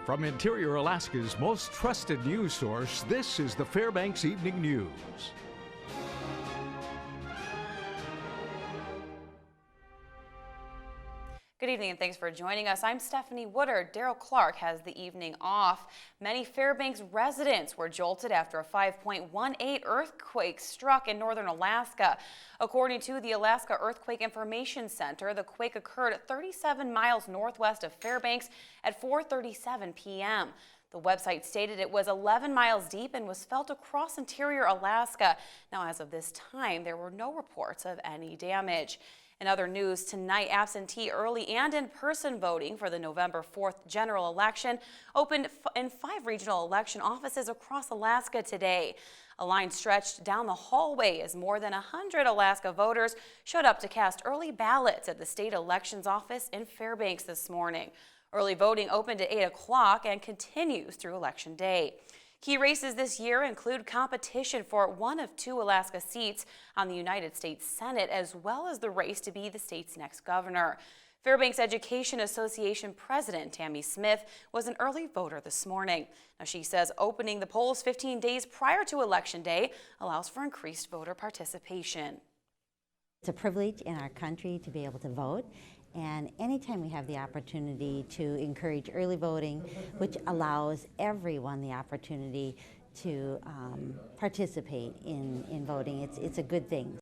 From Interior Alaska's most trusted news source, this is the Fbx Evening News. Good evening and thanks for joining us. I'm Stephanie Woodard. Daryl Clark has the evening off. Many Fairbanks residents were jolted after a 5.18 earthquake struck in northern Alaska. According to the Alaska Earthquake Information Center, the quake occurred 37 miles northwest of Fairbanks at 4:37 p.m. The website stated it was 11 miles deep and was felt across interior Alaska. Now, as of this time, there were no reports of any damage. In other news, tonight, absentee, early, and in-person voting for the November 4th general election opened in 5 regional election offices across Alaska today. A line stretched down the hallway as more than 100 Alaska voters showed up to cast early ballots at the state elections office in Fairbanks this morning. Early voting opened at 8 o'clock and continues through Election Day. Key races this year include competition for one of 2 Alaska seats on the United States Senate, as well as the race to be the state's next governor. Fairbanks Education Association President Tammy Smith was an early voter this morning. Now, she says opening the polls 15 days prior to Election Day allows for increased voter participation. It's a privilege in our country to be able to vote. And anytime we have the opportunity to encourage early voting, which allows everyone the opportunity to participate in voting, it's a good thing.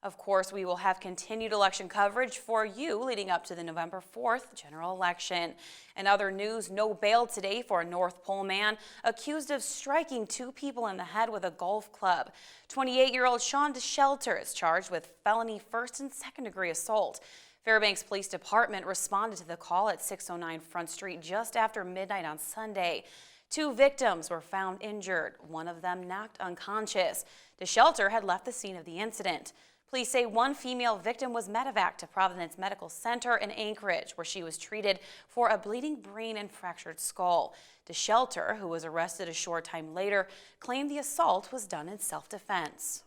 Of course, we will have continued election coverage for you leading up to the November 4th general election. In other news, no bail today for a North Pole man accused of striking 2 people in the head with a golf club. 28-year-old Sean DeShelter is charged with felony first and second degree assault. Fairbanks Police Department responded to the call at 609 Front Street just after midnight on Sunday. 2 victims were found injured, one of them knocked unconscious. DeShelter had left the scene of the incident. Police say 1 female victim was medevaced to Providence Medical Center in Anchorage, where she was treated for a bleeding brain and fractured skull. DeShelter, who was arrested a short time later, claimed the assault was done in self-defense.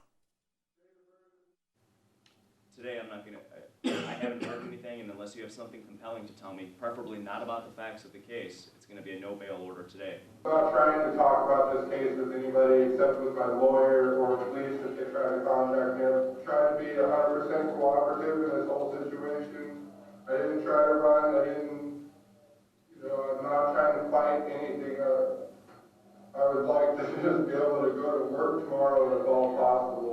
Today I haven't heard anything, and unless you have something compelling to tell me, preferably not about the facts of the case, it's going to be a no bail order today. I'm not trying to talk about this case with anybody except with my lawyer or police if they try to contact me. I'm trying to be 100% cooperative in this whole situation. I didn't try to run, I'm not trying to fight anything. I would like to just be able to go to work tomorrow if all possible,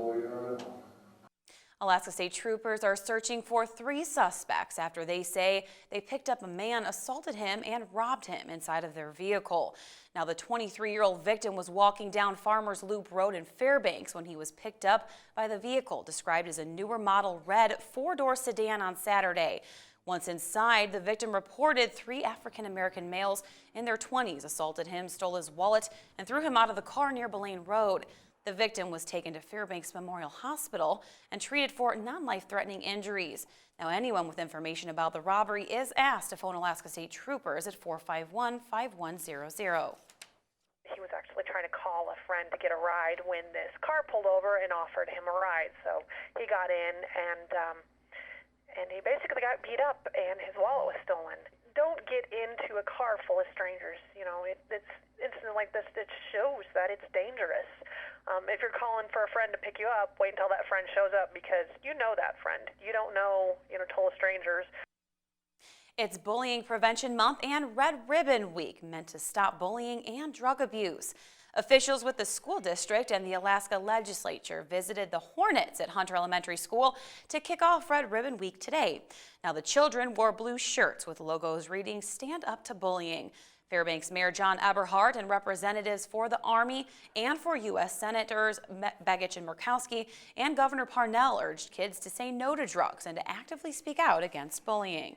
Alaska State Troopers are searching for 3 suspects after they say they picked up a man, assaulted him, and robbed him inside of their vehicle. Now, the 23-year-old victim was walking down Farmers Loop Road in Fairbanks when he was picked up by the vehicle, described as a newer model red 4-door sedan, on Saturday. Once inside, the victim reported 3 African-American males in their 20s assaulted him, stole his wallet, and threw him out of the car near Belaine Road. The victim was taken to Fairbanks Memorial Hospital and treated for non-life-threatening injuries. Now, anyone with information about the robbery is asked to phone Alaska State Troopers at 451-5100. He was actually trying to call a friend to get a ride when this car pulled over and offered him a ride. So he got in and he basically got beat up and his wallet was stolen. Don't get into a car full of strangers. It's incident like this that shows that it's dangerous. If you're calling for a friend to pick you up, wait until that friend shows up, because you know that friend. You don't know, total strangers. It's Bullying Prevention Month and Red Ribbon Week, meant to stop bullying and drug abuse. Officials with the school district and the Alaska legislature visited the Hornets at Hunter Elementary School to kick off Red Ribbon Week today. Now, the children wore blue shirts with logos reading "Stand Up to Bullying." Fairbanks Mayor John Eberhardt and representatives for the Army and for U.S. Senators Begich and Murkowski and Governor Parnell urged kids to say no to drugs and to actively speak out against bullying.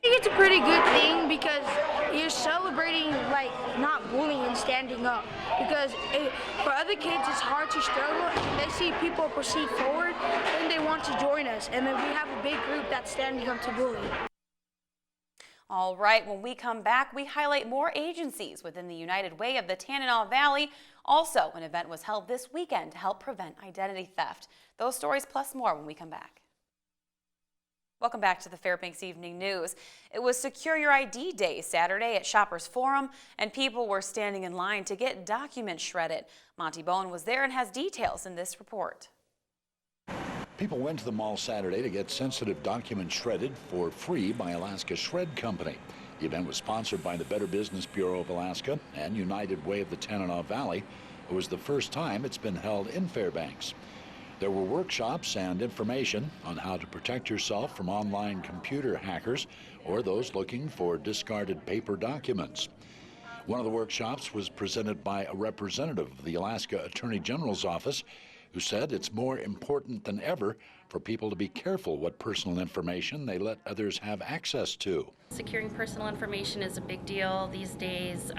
I think it's a pretty good thing because you're celebrating not bullying and standing up, because for other kids it's hard to struggle and they see people proceed forward and they want to join us, and then we have a big group that's standing up to bullying. All right, when we come back, we highlight more agencies within the United Way of the Tanana Valley. Also, an event was held this weekend to help prevent identity theft. Those stories plus more when we come back. Welcome back to the Fbx Evening News. It was Secure Your ID Day Saturday at Shoppers Forum, and people were standing in line to get documents shredded. Monty Bowen was there and has details in this report. People went to the mall Saturday to get sensitive documents shredded for free by Alaska Shred Company. The event was sponsored by the Better Business Bureau of Alaska and United Way of the Tanana Valley. It was the first time it's been held in Fairbanks. There were workshops and information on how to protect yourself from online computer hackers or those looking for discarded paper documents. One of the workshops was presented by a representative of the Alaska Attorney General's office, who said it's more important than ever for people to be careful what personal information they let others have access to. Securing personal information is a big deal these days.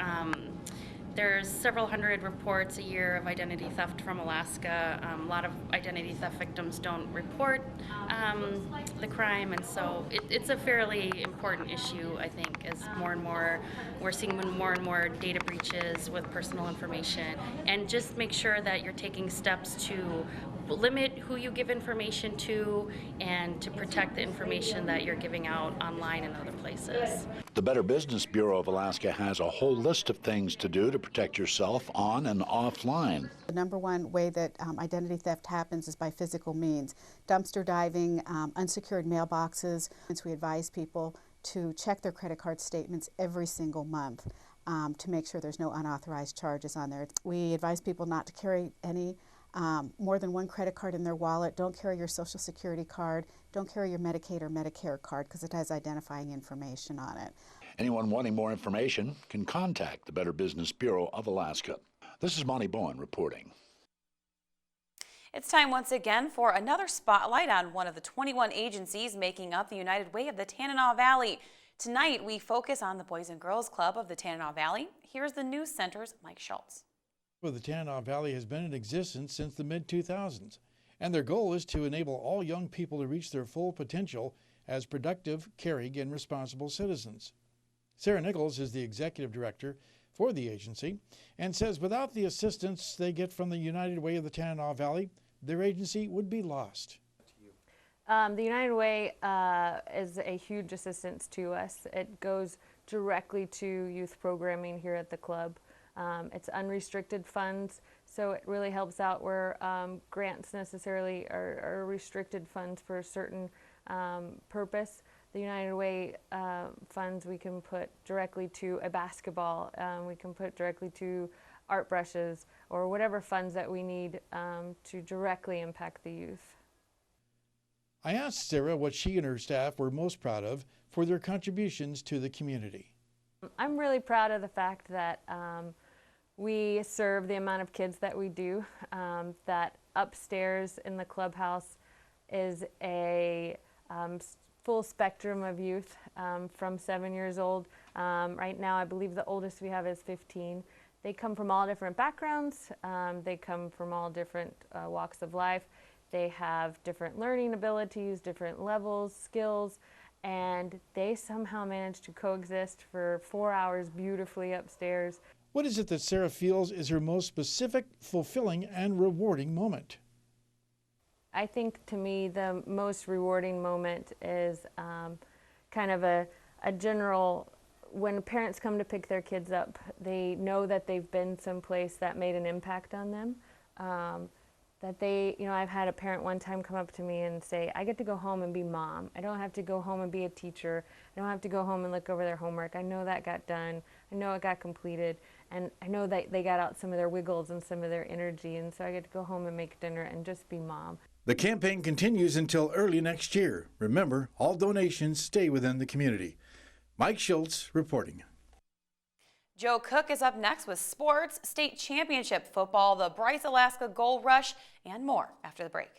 There's several hundred reports a year of identity theft from Alaska. A lot of identity theft victims don't report the crime, and so it's a fairly important issue, I think, as more and more we're seeing more and more data breaches with personal information. And just make sure that you're taking steps to limit who you give information to and to protect the information that you're giving out online and other places. The Better Business Bureau of Alaska has a whole list of things to do to protect yourself on and offline. The number one way that identity theft happens is by physical means. Dumpster diving, unsecured mailboxes. We advise people to check their credit card statements every single month to make sure there's no unauthorized charges on there. We advise people not to carry any more than one credit card in their wallet. Don't carry your Social Security card. Don't carry your Medicaid or Medicare card because it has identifying information on it. Anyone wanting more information can contact the Better Business Bureau of Alaska. This is Monty Bowen reporting. It's time once again for another spotlight on one of the 21 agencies making up the United Way of the Tanana Valley. Tonight we focus on the Boys and Girls Club of the Tanana Valley. Here's the News Center's Mike Schultz. Well, the Tanana Valley has been in existence since the mid-2000s, and their goal is to enable all young people to reach their full potential as productive, caring, and responsible citizens. Sarah Nichols is the executive director for the agency and says without the assistance they get from the United Way of the Tanana Valley, their agency would be lost. The United Way is a huge assistance to us. It goes directly to youth programming here at the club. It's unrestricted funds, so it really helps out where grants necessarily are restricted funds for a certain purpose. The United Way funds we can put directly to a basketball, we can put directly to art brushes, or whatever funds that we need to directly impact the youth. I asked Sarah what she and her staff were most proud of for their contributions to the community. I'm really proud of the fact that we serve the amount of kids that we do, that upstairs in the clubhouse is a full spectrum of youth from 7 years old. Right now I believe the oldest we have is 15. They come from all different backgrounds, they come from all different walks of life. They have different learning abilities, different levels, skills, and they somehow manage to coexist for 4 hours beautifully upstairs. What is it that Sarah feels is her most specific, fulfilling, and rewarding moment? I think to me the most rewarding moment is kind of a general, when parents come to pick their kids up, they know that they've been someplace that made an impact on them. That they, I've had a parent one time come up to me and say, I get to go home and be mom. I don't have to go home and be a teacher. I don't have to go home and look over their homework. I know that got done. I know it got completed. And I know that they got out some of their wiggles and some of their energy. And so I get to go home and make dinner and just be mom. The campaign continues until early next year. Remember, all donations stay within the community. Mike Schultz reporting. Joe Cook is up next with sports, state championship football, the Bryce Alaska Gold Rush, and more after the break.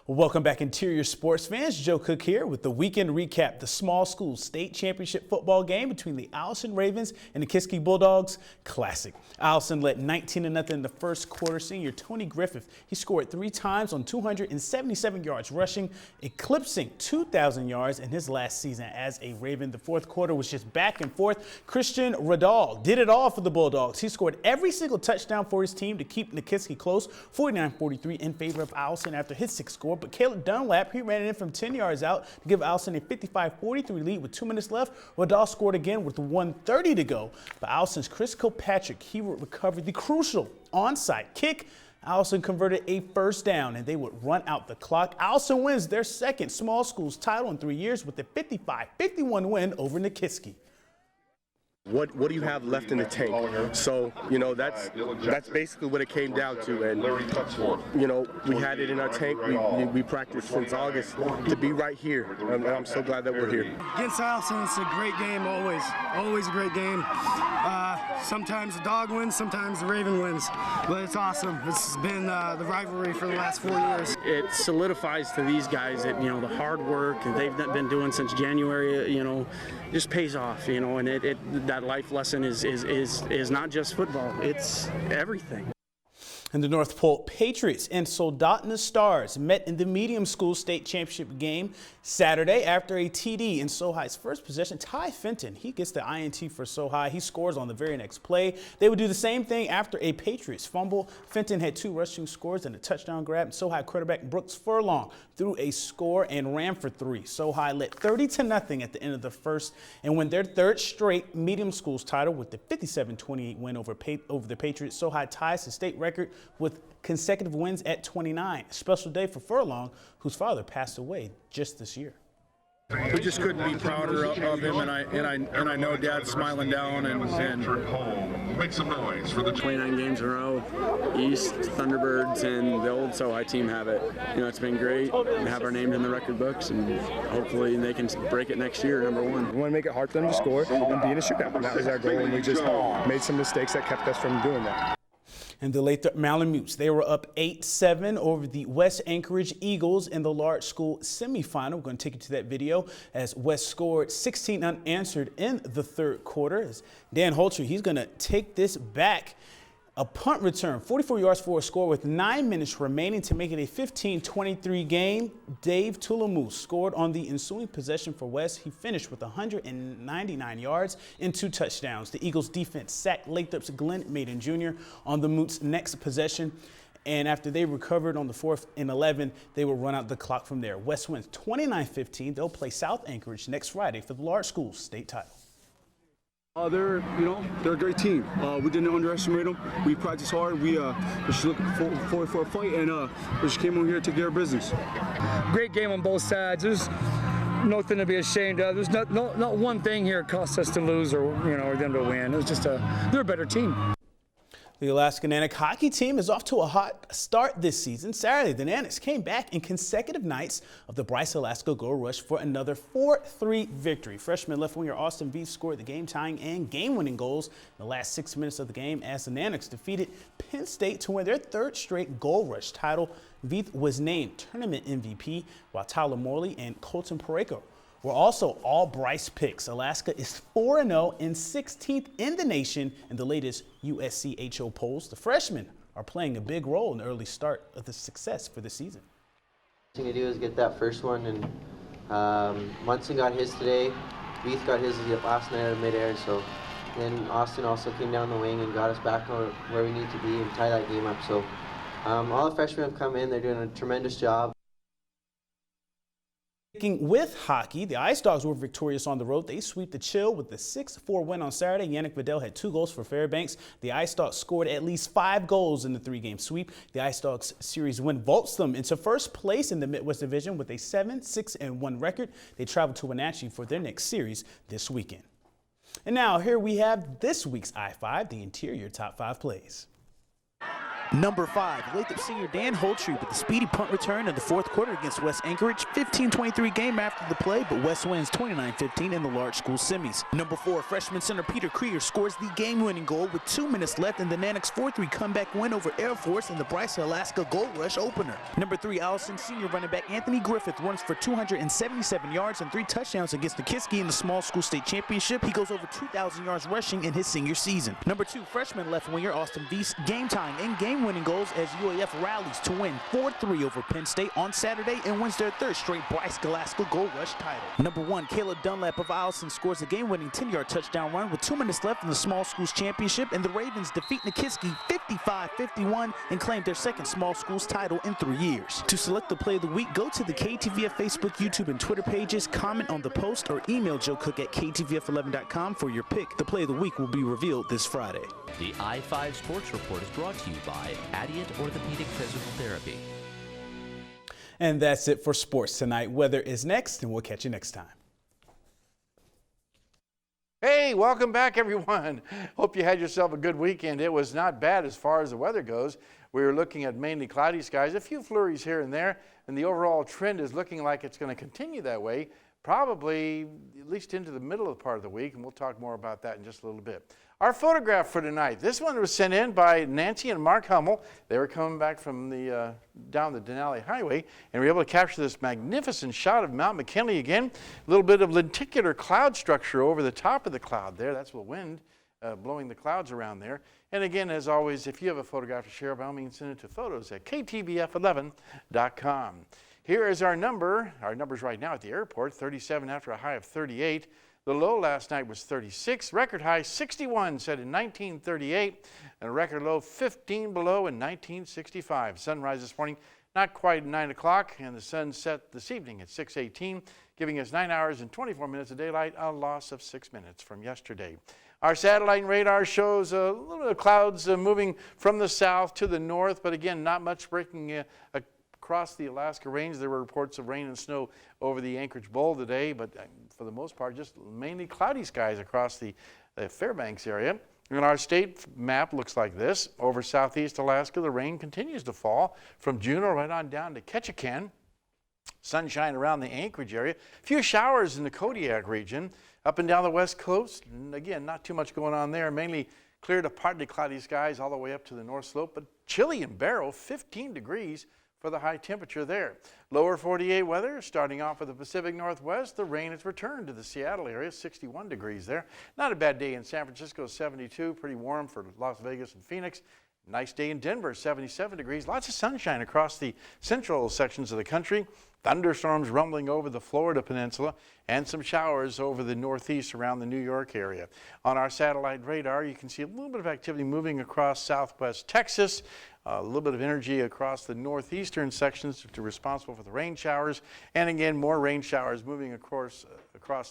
Well, welcome back, Interior Sports fans. Joe Cook here with the weekend recap. The small school state championship football game between the Allison Ravens and the Kiski Bulldogs. Classic. Allison led 19-0 in the first quarter. Senior Tony Griffith, he scored 3 times on 277 yards rushing, eclipsing 2,000 yards in his last season as a Raven. The fourth quarter was just back and forth. Christian Radal did it all for the Bulldogs. He scored every single touchdown for his team to keep Nikiski close, 49-43 in favor of Allison after his 6th score. But Caleb Dunlap, he ran it in from 10 yards out to give Allison a 55-43 lead with 2 minutes left. Radal scored again with 1:30 to go. But Allison's Chris Kilpatrick, he would recover the crucial onside kick. Allison converted a first down, and they would run out the clock. Allison wins their second small schools title in 3 years with a 55-51 win over Nikiski. What do you have left in the tank? So, you know, that's basically what it came down to. And, you know, we had it in our tank. We practiced since August to be right here. And I'm so glad that we're here. Against Allison, it's a great game always. Always a great game. Sometimes the dog wins, sometimes the Raven wins. But it's awesome. It's been the rivalry for the last 4 years. It solidifies to these guys that, you know, the hard work that they've been doing since January, you know, just pays off, you know, and that life lesson is not just football, it's everything. And the North Pole Patriots and Soldotna Stars met in the medium school state championship game Saturday after a TD in Sohai's first possession. Ty Fenton, he gets the INT for Sohai. He scores on the very next play. They would do the same thing after a Patriots fumble. Fenton had 2 rushing scores and a touchdown grab. Sohai quarterback Brooks Furlong threw a score and ran for 3. Sohai led 30-0 at the end of the first and won their 3rd straight medium schools title with the 57-28 win over the Patriots. Sohai ties the state record with consecutive wins at 29. A special day for Furlong, whose father passed away just this year. We just couldn't be prouder of him, and I know Dad's smiling down and make some noise for the 29 games in a row. East Thunderbirds and the old Sohai team have it. You know, it's been great to have our names in the record books, and hopefully they can break it next year, #1. We want to make it hard for them to score and be in a shootout. And that was our goal, and we just made some mistakes that kept us from doing that. And the Lathrop Malamutes, they were up 8-7 over the West Anchorage Eagles in the large school semifinal. We're going to take you to that video as West scored 16 unanswered in the 3rd quarter. As Dan Holter, he's going to take this back. A punt return, 44 yards for a score with 9 minutes remaining to make it a 15-23 game. Dave Tulamoose scored on the ensuing possession for West. He finished with 199 yards and 2 touchdowns. The Eagles defense sacked Lathrop's Glenn Maiden Jr. on the Moots' next possession. And after they recovered on the 4th and 11, they will run out the clock from there. West wins 29-15. They'll play South Anchorage next Friday for the large school state title. They're a great team. We didn't underestimate them. We practiced hard. We just looking forward for a fight, and we just came over here to take care of business. Great game on both sides. There's nothing to be ashamed of. There's not one thing here cost us to lose or them to win. It was just they're a better team. The Alaska Nanick hockey team is off to a hot start this season. Saturday, the Nanics came back in consecutive nights of the Bryce Alaska Gold Rush for another 4-3 victory. Freshman left winger Austin Veith scored the game-tying and game-winning goals in the last 6 minutes of the game as the Nanics defeated Penn State to win their 3rd straight Gold Rush title. Veith was named tournament MVP, while Tyler Morley and Colton Pareko were also all Bryce picks. Alaska is 4-0 and 16th in the nation in the latest USCHO polls. The freshmen are playing a big role in the early start of the success for the season. The thing to do is get that first one, and Munson got his today. Veith got his last night out of midair, so then Austin also came down the wing and got us back where we need to be and tie that game up. So all the freshmen have come in, they're doing a tremendous job. Sticking with hockey, the Ice Dogs were victorious on the road. They sweep the Chill with the 6-4 win on Saturday. Yannick Vidal had 2 goals for Fairbanks. The Ice Dogs scored at least 5 goals in the 3-game sweep. The Ice Dogs series win vaults them into first place in the Midwest Division with a 7-6-1 record. They travel to Wenatchee for their next series this weekend. And now here we have this week's I-5, the Interior Top 5 plays. Number 5, Lathrop senior Dan Holtree with the speedy punt return in the fourth quarter against West Anchorage. 15-23 game after the play, but West wins 29-15 in the large school semis. Number 4, freshman center Peter Krieger scores the game-winning goal with 2 minutes left in the Nanox 4-3 comeback win over Air Force in the Bryce, Alaska Gold Rush opener. Number 3, Allison senior running back Anthony Griffith runs for 277 yards and 3 touchdowns against Nikiski in the small school state championship. He goes over 2,000 yards rushing in his senior season. Number 2, freshman left winger Austin Deese game-tying and game-winning goals as UAF rallies to win 4-3 over Penn State on Saturday and wins their 3rd straight Bryce, Alaska Gold Rush title. Number 1, Caleb Dunlap of Allison scores a game-winning 10-yard touchdown run with 2 minutes left in the small schools championship, and the Ravens defeat Nikiski 55-51 and claim their 2nd small schools title in 3 years. To select the play of the week, go to the KTVF Facebook, YouTube, and Twitter pages, comment on the post, or email Joe Cook at KTVF11.com for your pick. The play of the week will be revealed this Friday. The I-5 Sports Report is brought to you by Adient Orthopedic Physical Therapy. And that's it for sports tonight. Weather is next, and we'll catch you next time. Hey, welcome back, everyone. Hope you had yourself a good weekend. It was not bad as far as the weather goes. We were looking at mainly cloudy skies, a few flurries here and there, and the overall trend is looking like it's going to continue that way, probably at least into the middle of the part of the week, and we'll talk more about that in just a little bit. Our photograph for tonight, this one was sent in by Nancy and Mark Hummel. They were coming back from the down the Denali Highway, and we were able to capture this magnificent shot of Mount McKinley again. A little bit of lenticular cloud structure over the top of the cloud there. That's the wind blowing the clouds around there. And again, as always, if you have a photograph to share, by all means, send it to photos@ktvf11.com. Here is our number. Our number's right now at the airport, 37 after a high of 38. The low last night was 36, record high 61 set in 1938, and a record low 15 below in 1965. Sunrise this morning, not quite 9 o'clock, and the sun set this evening at 6:18, giving us 9 hours and 24 minutes of daylight, a loss of 6 minutes from yesterday. Our satellite and radar shows a little bit of clouds moving from the south to the north, but again, not much breaking across the Alaska range. There were reports of rain and snow over the Anchorage Bowl today, but for the most part, just mainly cloudy skies across the Fairbanks area. And our state map looks like this. Over southeast Alaska, the rain continues to fall from Juneau right on down to Ketchikan. Sunshine around the Anchorage area. A few showers in the Kodiak region. Up and down the west coast, and again, not too much going on there. Mainly clear to partly cloudy skies all the way up to the north slope, but chilly in Barrow, 15 degrees. For the high temperature there. Lower 48 weather, starting off with the Pacific Northwest, the rain has returned to the Seattle area, 61 degrees there. Not a bad day in San Francisco, 72, pretty warm for Las Vegas and Phoenix. Nice day in Denver, 77 degrees. Lots of sunshine across the central sections of the country. Thunderstorms rumbling over the Florida peninsula and some showers over the northeast around the New York area. On our satellite radar, you can see a little bit of activity moving across southwest Texas. A little bit of energy across the northeastern sections responsible for the rain showers. And again, more rain showers moving across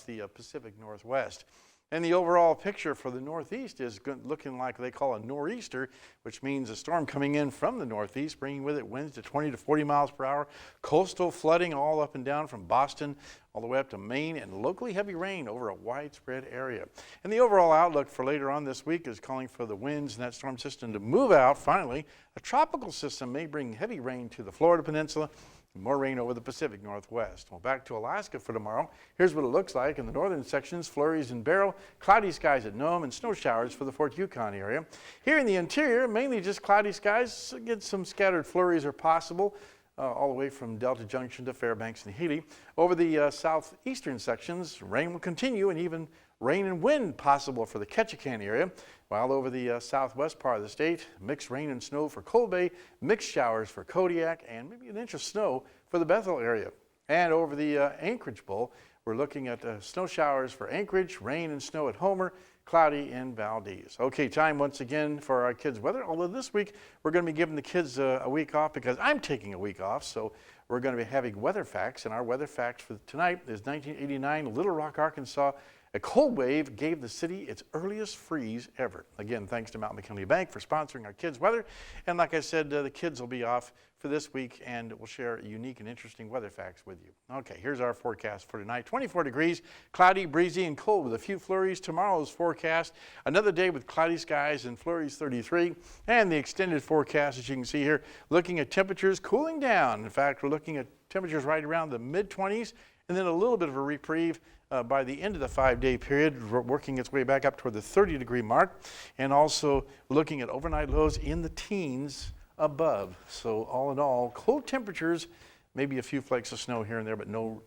the Pacific Northwest. And the overall picture for the northeast is looking like they call a nor'easter, which means a storm coming in from the northeast, bringing with it winds to 20 to 40 miles per hour, coastal flooding all up and down from Boston all the way up to Maine, and locally heavy rain over a widespread area. And the overall outlook for later on this week is calling for the winds and that storm system to move out. Finally, a tropical system may bring heavy rain to the Florida peninsula, more rain over the Pacific Northwest. Well, back to Alaska for tomorrow. Here's what it looks like in the northern sections: flurries in Barrow, cloudy skies at Nome, and snow showers for the Fort Yukon area. Here in the interior, mainly just cloudy skies. Again, some scattered flurries are possible all the way from Delta Junction to Fairbanks and Healy. Over the southeastern sections, rain will continue, and even rain and wind possible for the Ketchikan area. While over the southwest part of the state, mixed rain and snow for Cold Bay, mixed showers for Kodiak, and maybe an inch of snow for the Bethel area. And over the Anchorage Bowl, we're looking at snow showers for Anchorage, rain and snow at Homer, cloudy in Valdez. Okay, time once again for our kids' weather, although this week we're going to be giving the kids a week off because I'm taking a week off, so we're going to be having weather facts, and our weather facts for tonight is 1989, Little Rock, Arkansas, A cold wave gave the city its earliest freeze ever. Again, thanks to Mount McKinley Bank for sponsoring our kids' weather. And like I said, the kids will be off for this week, and we'll share unique and interesting weather facts with you. Okay, here's our forecast for tonight. 24 degrees, cloudy, breezy, and cold with a few flurries. Tomorrow's forecast, another day with cloudy skies and flurries, 33. And the extended forecast, as you can see here, looking at temperatures cooling down. In fact, we're looking at temperatures right around the mid-20s, and then a little bit of a reprieve by the end of the 5-day period, working its way back up toward the 30-degree mark, and also looking at overnight lows in the teens above. So all in all, cold temperatures, maybe a few flakes of snow here and there, but no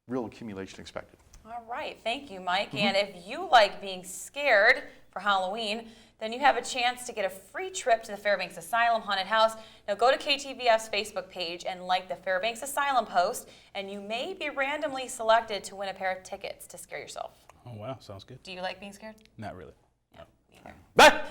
real accumulation expected. All right, thank you, Mike. And if you like being scared for Halloween, then you have a chance to get a free trip to the Fairbanks Asylum Haunted House. Now go to KTVF's Facebook page and like the Fairbanks Asylum post, and you may be randomly selected to win a pair of tickets to scare yourself. Oh, wow, sounds good. Do you like being scared? Not really. Neither.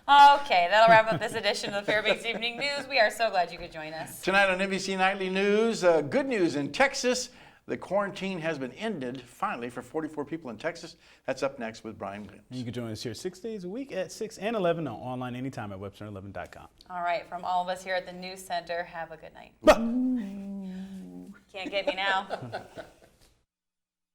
Okay, that'll wrap up this edition of the Fairbanks Evening News. We are so glad you could join us. Tonight on NBC Nightly News, good news in Texas. The quarantine has been ended, finally, for 44 people in Texas. That's up next with Brian Williams. You can join us here 6 days a week at 6 and 11 on online anytime at webster11.com. All right, from all of us here at the News Center, have a good night. Can't get me now.